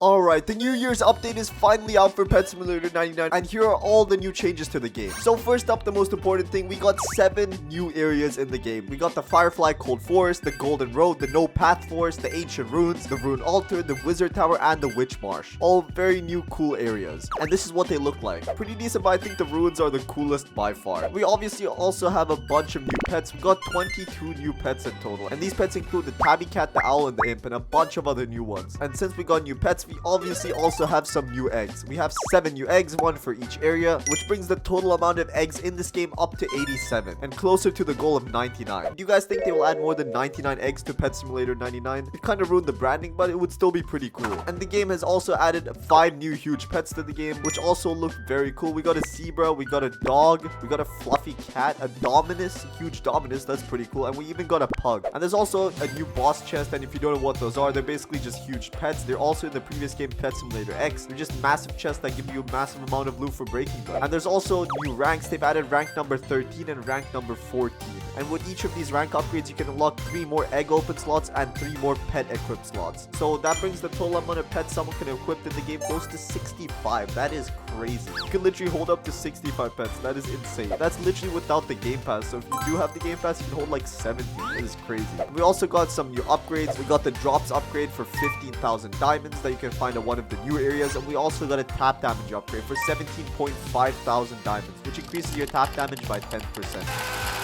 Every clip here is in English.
Alright, the New Year's update is finally out for Pet Simulator 99, and here are all the new changes to the game. So first up, the most important thing, we got 7 new areas in the game. We got the Firefly Cold Forest, the Golden Road, the No Path Forest, the Ancient Ruins, the Rune Altar, the Wizard Tower, and the Witch Marsh. All very new cool areas. And this is what they look like. Pretty decent, but I think the ruins are the coolest by far. We obviously also have a bunch of new pets. We got 22 new pets in total. And these pets include the Tabby Cat, the Owl, and the Imp, and a bunch of other new ones. And since we got new pets, we obviously also have some new eggs. We have 7 new eggs, 1 for each area, which brings the total amount of eggs in this game up to 87 and closer to the goal of 99. Do you guys think they will add more than 99 eggs to Pet Simulator 99? It kind of ruined the branding, but it would still be pretty cool. And the game has also added 5 new huge pets to the game, which also look very cool. We got a zebra, we got a dog, we got a fluffy cat, a Dominus, huge Dominus, that's pretty cool, and we even got a pug. And there's also a new boss chest, and if you don't know what those are, they're basically just huge pets. They're also in the previous game Pet Simulator X. They're just massive chests that give you a massive amount of loot for breaking them. And there's also new ranks. They've added rank number 13 and rank number 14. And with each of these rank upgrades, you can unlock 3 more egg open slots and 3 more pet equip slots. So that brings the total amount of pets someone can equip in the game close to 65. That is crazy. You can literally hold up to 65 pets. That is insane. That's literally without the game pass. So if you do have the game pass, you can hold like 70. It is crazy. We also got some new upgrades. We got the drops upgrade for 15,000 diamonds that you can find in one of the new areas, and we also got a tap damage upgrade for 17.5 thousand diamonds, which increases your tap damage by 10%.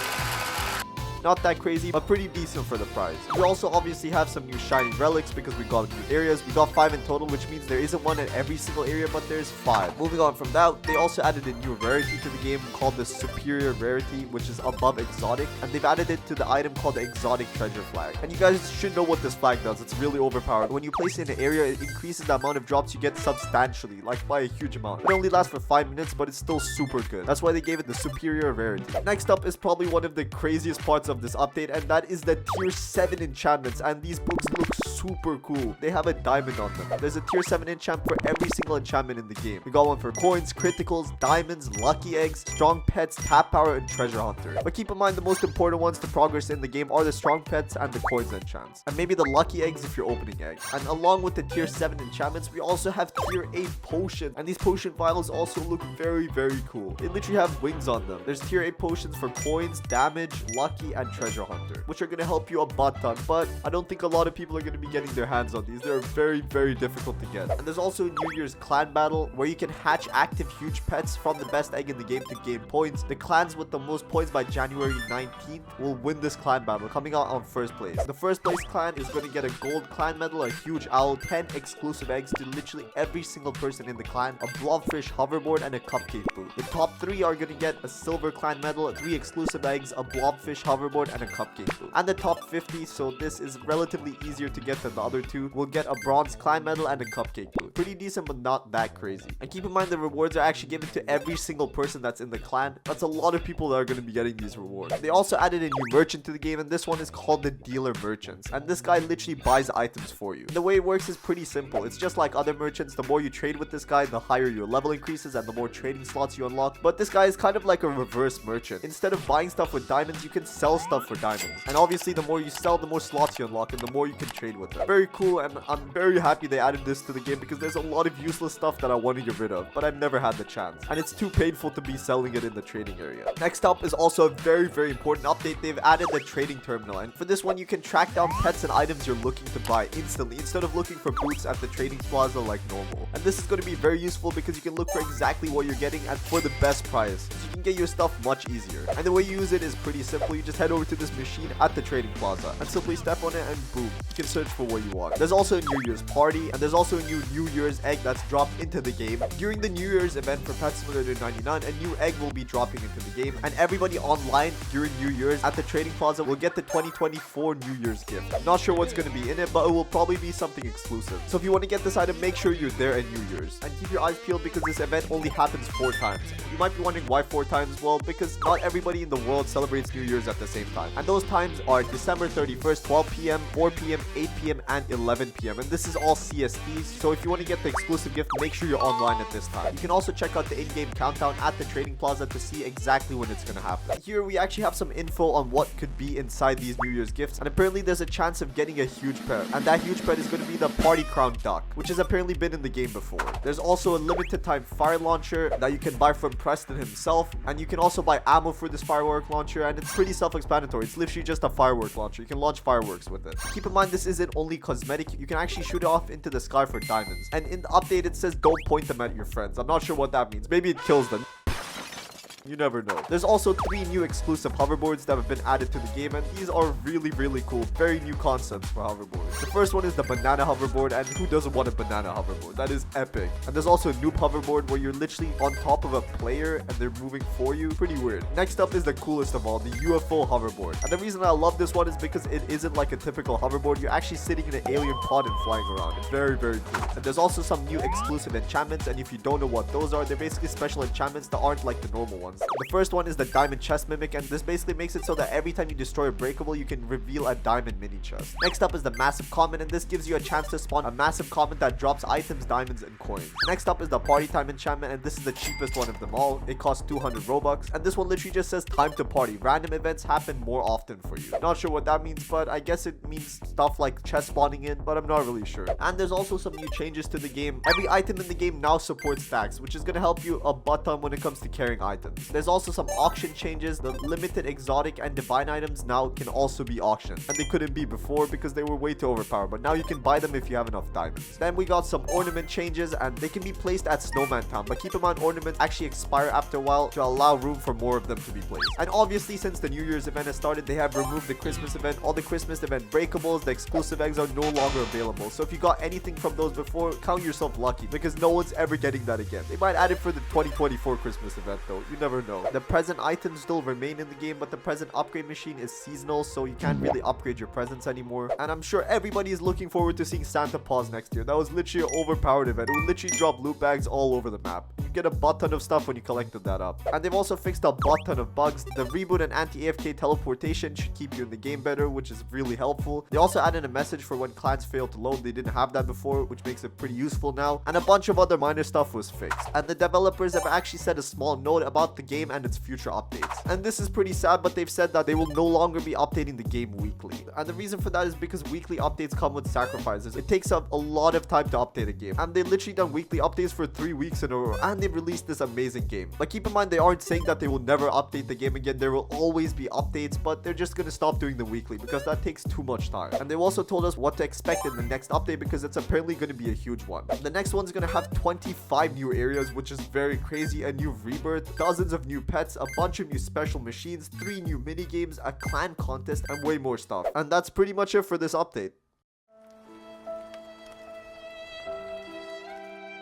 Not that crazy, but pretty decent for the price. We also obviously have some new shiny relics because we got new areas. We got 5 in total, which means there isn't one in every single area, but there's 5. Moving on from that, they also added a new rarity to the game called the Superior Rarity, which is above exotic, and they've added it to the item called the Exotic Treasure Flag. And you guys should know what this flag does. It's really overpowered. When you place it in an area, it increases the amount of drops you get substantially, like by a huge amount. It only lasts for 5 minutes, but it's still super good. That's why they gave it the Superior Rarity. Next up is probably one of the craziest parts of this update, and that is the tier 7 enchantments, and these books look super cool. They have a diamond on them. There's a tier 7 enchant for every single enchantment in the game. We got one for coins, criticals, diamonds, lucky eggs, strong pets, tap power, and treasure hunter. But keep in mind, the most important ones to progress in the game are the strong pets and the coins enchants, and maybe the lucky eggs if you're opening eggs. And along with the tier 7 enchantments, we also have tier 8 potions, and these potion vials also look very cool. They literally have wings on them. There's tier 8 potions for coins, damage, lucky, and treasure hunter, which are going to help you a butt ton, but I don't think a lot of people are going to be getting their hands on these. They're very difficult to get. And there's also a New Year's clan battle where you can hatch active huge pets from the best egg in the game to gain points. The clans with the most points by January 19th will win this clan battle, coming out on first place. The first place clan is going to get a gold clan medal, a huge owl, 10 exclusive eggs to literally every single person in the clan, a blobfish hoverboard, and a cupcake boot. The top 3 are going to get a silver clan medal, 3 exclusive eggs, a blobfish hoverboard, and a cupcake boot. And the top 50, so this is relatively easier to get than the other 2, will get a bronze clan medal and a cupcake boot. Pretty decent, but not that crazy. And keep in mind, the rewards are actually given to every single person that's in the clan. That's a lot of people that are going to be getting these rewards. They also added a new merchant to the game, and this one is called the Dealer Merchants. And this guy literally buys items for you. The way it works is pretty simple. It's just like other merchants. The more you trade with this guy, the higher your level increases and the more trading slots you unlock. But this guy is kind of like a reverse merchant. Instead of buying stuff with diamonds, you can sell stuff for diamonds. And obviously, the more you sell, the more slots you unlock and the more you can trade with them. Very cool, and I'm very happy they added this to the game because there's a lot of useless stuff that I want to get rid of, but I've never had the chance. And it's too painful to be selling it in the trading area. Next up is also a very important update. They've added the trading terminal, and for this one, you can track down pets and items you're looking to buy instantly instead of looking for boots at the trading plaza like normal. And this is going to be very useful because you can look for exactly what you're getting and for the best price. So you can get your stuff much easier. And the way you use it is pretty simple. You just head over to this machine at the trading plaza and simply step on it and boom, you can search for what you want. There's also a New Year's party, and there's also a New Year's egg that's dropped into the game. During the New Year's event for Pet Simulator 99, a new egg will be dropping into the game, and everybody online during New Year's at the trading plaza will get the 2024 New Year's gift. I'm not sure what's going to be in it, but it will probably be something exclusive. So if you want to get this item, make sure you're there at New Year's. And keep your eyes peeled because this event only happens 4 times. You might be wondering why 4 times? Well, because not everybody in the world celebrates New Year's at the same time. And those times are December 31st, 12 p.m., 4 p.m., 8 p.m., and 11 p.m. And this is all CSTs, so if you want to get the exclusive gift, make sure you're online at this time. You can also check out the in-game countdown at the trading plaza to see exactly when it's gonna happen. Here we actually have some info on what could be inside these New Year's gifts, and apparently there's a chance of getting a huge pet, and that huge pet is going to be the Party Crown Duck, which has apparently been in the game before. There's also a limited time fire launcher that you can buy from Preston himself, and you can also buy ammo for this firework launcher, and it's pretty self-explanatory. It's literally just a firework launcher. You can launch fireworks with it. Keep in mind, this isn't only cosmetic. You can actually shoot it off into the sky for diamonds, and in the update it says don't point them at your friends. I'm not sure what that means. Maybe it kills them. You never know. There's also 3 new exclusive hoverboards that have been added to the game, and these are really, really cool. Very new concepts for hoverboards. The first one is the banana hoverboard, and who doesn't want a banana hoverboard? That is epic. And there's also a noob hoverboard where you're literally on top of a player and they're moving for you. Pretty weird. Next up is the coolest of all, the UFO hoverboard. And the reason I love this one is because it isn't like a typical hoverboard. You're actually sitting in an alien pod and flying around. It's very, very cool. And there's also some new exclusive enchantments, and if you don't know what those are, they're basically special enchantments that aren't like the normal ones. The first one is the diamond chest mimic, and this basically makes it so that every time you destroy a breakable, you can reveal a diamond mini chest. Next up is the massive comment, and this gives you a chance to spawn a massive comment that drops items, diamonds, and coins. Next up is the party time enchantment, and this is the cheapest one of them all. It costs 200 Robux, and this one literally just says time to party. Random events happen more often for you. Not sure what that means, but I guess it means stuff like chest spawning in, but I'm not really sure. And there's also some new changes to the game. Every item in the game now supports stacks, which is going to help you a butt ton when it comes to carrying items. There's also some auction changes. The limited exotic and divine items now can also be auctioned, and they couldn't be before because they were way too overpowered, but now you can buy them if you have enough diamonds. Then we got some ornament changes, and they can be placed at Snowman Town, but keep in mind ornaments actually expire after a while to allow room for more of them to be placed. And obviously, since the New Year's event has started, they have removed the Christmas event. All the Christmas event breakables, the exclusive eggs are no longer available, so if you got anything from those before, count yourself lucky because no one's ever getting that again. They might add it for the 2024 Christmas event though. You never know. The present items still remain in the game, but the present upgrade machine is seasonal, so you can't really upgrade your presents anymore. And I'm sure everybody is looking forward to seeing Santa Paws next year. That was literally an overpowered event. It would literally drop loot bags all over the map. You get a butt ton of stuff when you collected that up. And they've also fixed a butt ton of bugs. The reboot and anti-AFK teleportation should keep you in the game better, which is really helpful. They also added a message for when clans fail to load. They didn't have that before, which makes it pretty useful now. And a bunch of other minor stuff was fixed. And the developers have actually said a small note about the game and its future updates. And this is pretty sad, but they've said that they will no longer be updating the game weekly. And the reason for that is because weekly updates come with sacrifices. It takes up a lot of time to update a game. And they've literally done weekly updates for 3 weeks in a row. And they've released this amazing game. But keep in mind, they aren't saying that they will never update the game again. There will always be updates, but they're just going to stop doing the weekly because that takes too much time. And they've also told us what to expect in the next update because it's apparently going to be a huge one. The next one's going to have 25 new areas, which is very crazy. A new rebirth, dozens of new pets, a bunch of new special machines, 3 new mini games, a clan contest, and way more stuff. And that's pretty much it for this update.